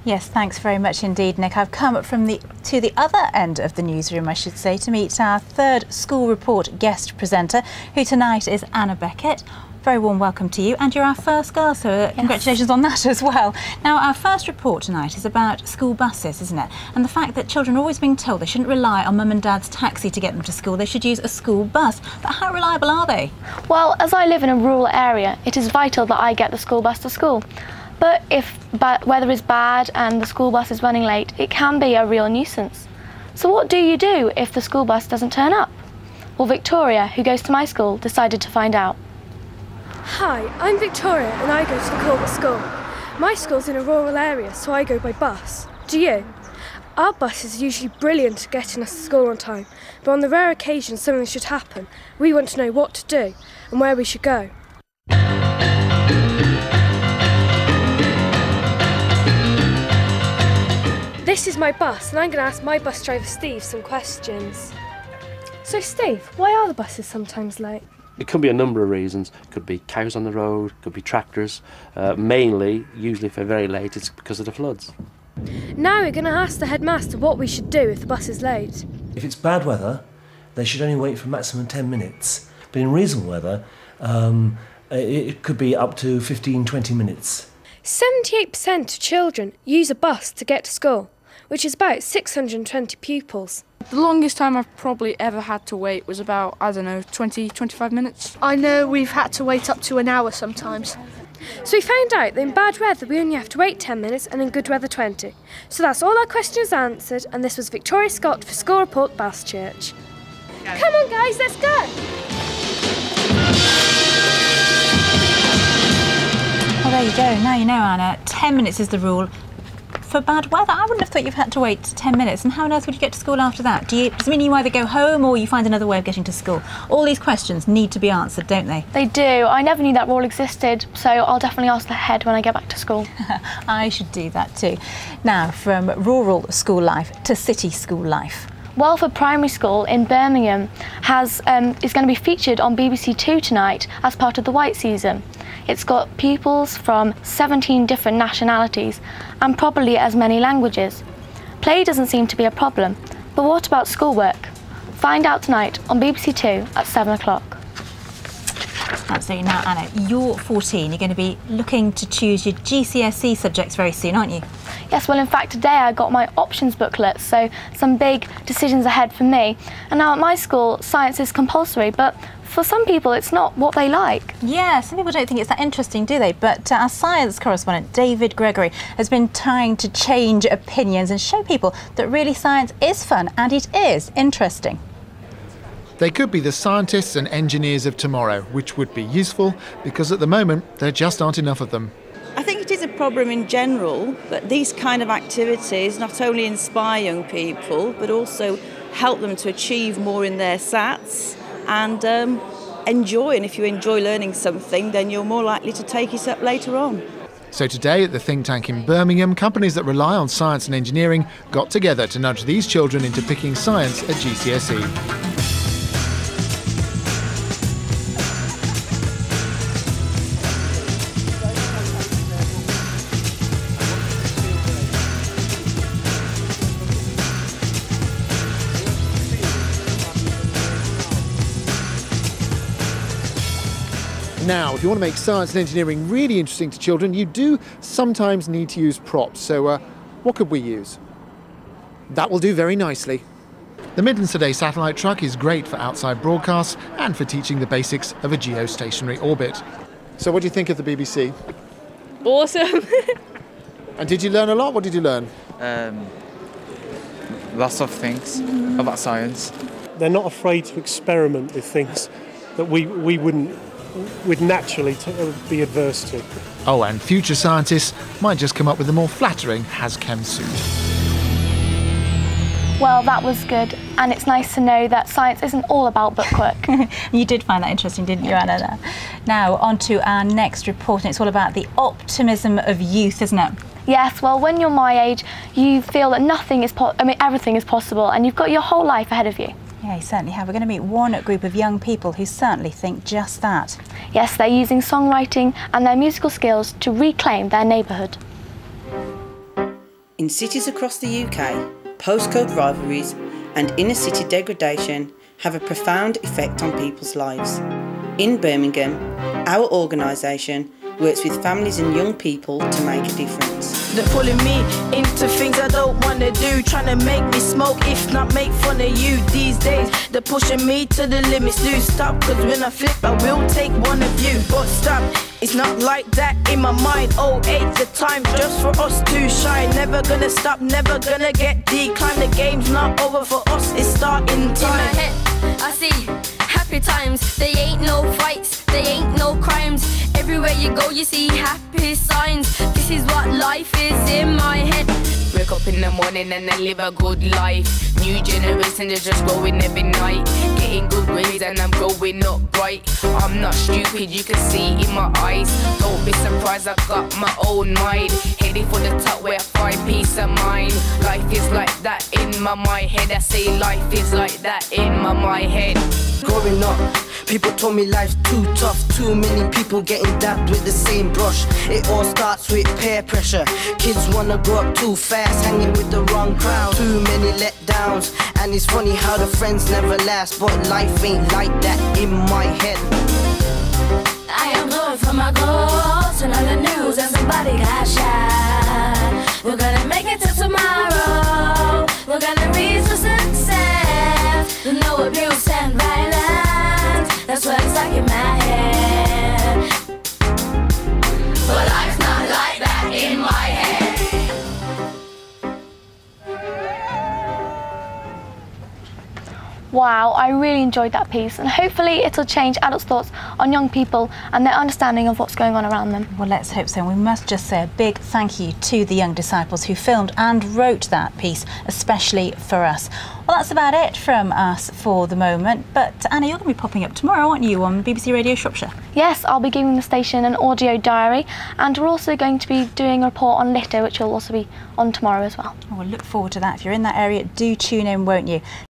Yes, thanks very much indeed, Nick. I've come to the other end of the newsroom, I should say, to meet our third School Report guest presenter, who tonight is Anna Beckett. Very warm welcome to you, and you're our first girl, so yes. Congratulations on that as well. Now, our first report tonight is about school buses, isn't it? And the fact that children are always being told they shouldn't rely on mum and dad's taxi to get them to school, they should use a school bus. But how reliable are they? Well, as I live in a rural area, it is vital that I get the school bus to school. But if weather is bad and the school bus is running late, it can be a real nuisance. So what do you do if the school bus doesn't turn up? Well, Victoria, who goes to my school, decided to find out. Hi, I'm Victoria and I go to the Corbett School. My school's in a rural area, so I go by bus. Do you? Our buses are usually brilliant at getting us to school on time, but on the rare occasion something should happen, we want to know what to do and where we should go. This is my bus and I'm going to ask my bus driver Steve some questions. So Steve, why are the buses sometimes late? It could be a number of reasons. It could be cows on the road, could be tractors. Mainly, usually if they're very late, it's because of the floods. Now we're going to ask the headmaster what we should do if the bus is late. If it's bad weather, they should only wait for maximum 10 minutes. But in reasonable weather, it could be up to 15-20 minutes. 78% of children use a bus to get to school, which is about 620 pupils. The longest time I've probably ever had to wait was about, 20-25 minutes. I know we've had to wait up to an hour sometimes. So we found out that in bad weather we only have to wait 10 minutes and in good weather 20. So that's all our questions answered, and this was Victoria Scott for School Report Baschurch. Come on guys, let's go! Well, there you go. Now you know, Anna, 10 minutes is the rule. For bad weather, I wouldn't have thought you've had to wait 10 minutes. And how on earth would you get to school after that? Does it mean you either go home or you find another way of getting to school? All these questions need to be answered, don't they? They do. I never knew that rule existed, so I'll definitely ask the head when I get back to school. I should do that too. Now, from rural school life to city school life. Welford Primary School in Birmingham is going to be featured on BBC Two tonight as part of the White Season. It's got pupils from 17 different nationalities and probably as many languages. Play doesn't seem to be a problem, but what about schoolwork? Find out tonight on BBC Two at 7 o'clock. Absolutely. Now, Anna, you're 14. You're going to be looking to choose your GCSE subjects very soon, aren't you? Yes, well, in fact, today I got my options booklet, so some big decisions ahead for me. And now at my school, science is compulsory, but for some people, it's not what they like. Yeah, some people don't think it's that interesting, do they? But our science correspondent, David Gregory, has been trying to change opinions and show people that really science is fun and it is interesting. They could be the scientists and engineers of tomorrow, which would be useful because at the moment there just aren't enough of them. I think it is a problem in general that these kind of activities not only inspire young people but also help them to achieve more in their SATs and enjoy. And if you enjoy learning something, then you're more likely to take it up later on. So today at the think tank in Birmingham, companies that rely on science and engineering got together to nudge these children into picking science at GCSE. Now, if you want to make science and engineering really interesting to children, you do sometimes need to use props. So what could we use? That will do very nicely. The Midlands Today satellite truck is great for outside broadcasts and for teaching the basics of a geostationary orbit. So what do you think of the BBC? Awesome. And did you learn a lot? What did you learn? Lots of things about science. They're not afraid to experiment with things that we would naturally be adverse to. Oh, and future scientists might just come up with a more flattering has-chem suit. Well, that was good, and it's nice to know that science isn't all about bookwork. You did find that interesting, didn't you, Anna? Now, on to our next report, and it's all about the optimism of youth, isn't it? Yes, well, when you're my age, you feel that everything is possible, and you've got your whole life ahead of you. Yeah, you certainly have. We're going to meet one group of young people who certainly think just that. Yes, they're using songwriting and their musical skills to reclaim their neighbourhood. In cities across the UK, postcode rivalries and inner city degradation have a profound effect on people's lives. In Birmingham, our organisation works with families and young people to make a difference. They're pulling me into things I don't want to do, trying to make me smoke, if not make fun of you. These days, they're pushing me to the limits. Do stop, cause when I flip, I will take one of you. But stop, it's not like that in my mind. 08, the time just for us to shine. Never gonna stop, never gonna get declined. The game's not over for us, it's starting time. In my head, I see happy times. They ain't no fights, they ain't no crimes. Everywhere you go, you see happy signs. This is what life is in my head. Wake up in the morning and I live a good life. New generation is just growing every night. Getting good grades and I'm growing up bright. I'm not stupid, you can see in my eyes. Don't be surprised, I got my own mind. Heading for the top where I find peace of mind. Life is like that in my head. I say life is like that in my head. Growing up, people told me life's too tough. Too many people getting dabbed with the same brush. It all starts with peer pressure. Kids wanna grow up too fast, hanging with the wrong crowd. Too many letdowns, and it's funny how the friends never last. But life ain't like that in my head. I am going for my goals, turn on the news and somebody got shot. We're gonna make it till tomorrow. We're gonna reach for success. No abuse and violence. That's what it's like in my head. But life's not like that in my head. Wow, I really enjoyed that piece, and hopefully it'll change adults' thoughts on young people and their understanding of what's going on around them. Well, let's hope so. And we must just say a big thank you to the young disciples who filmed and wrote that piece, especially for us. Well, that's about it from us for the moment. But Anna, you're going to be popping up tomorrow, aren't you, on BBC Radio Shropshire? Yes, I'll be giving the station an audio diary, and we're also going to be doing a report on litter, which will also be on tomorrow as well. We'll look forward to that. If you're in that area, do tune in, won't you?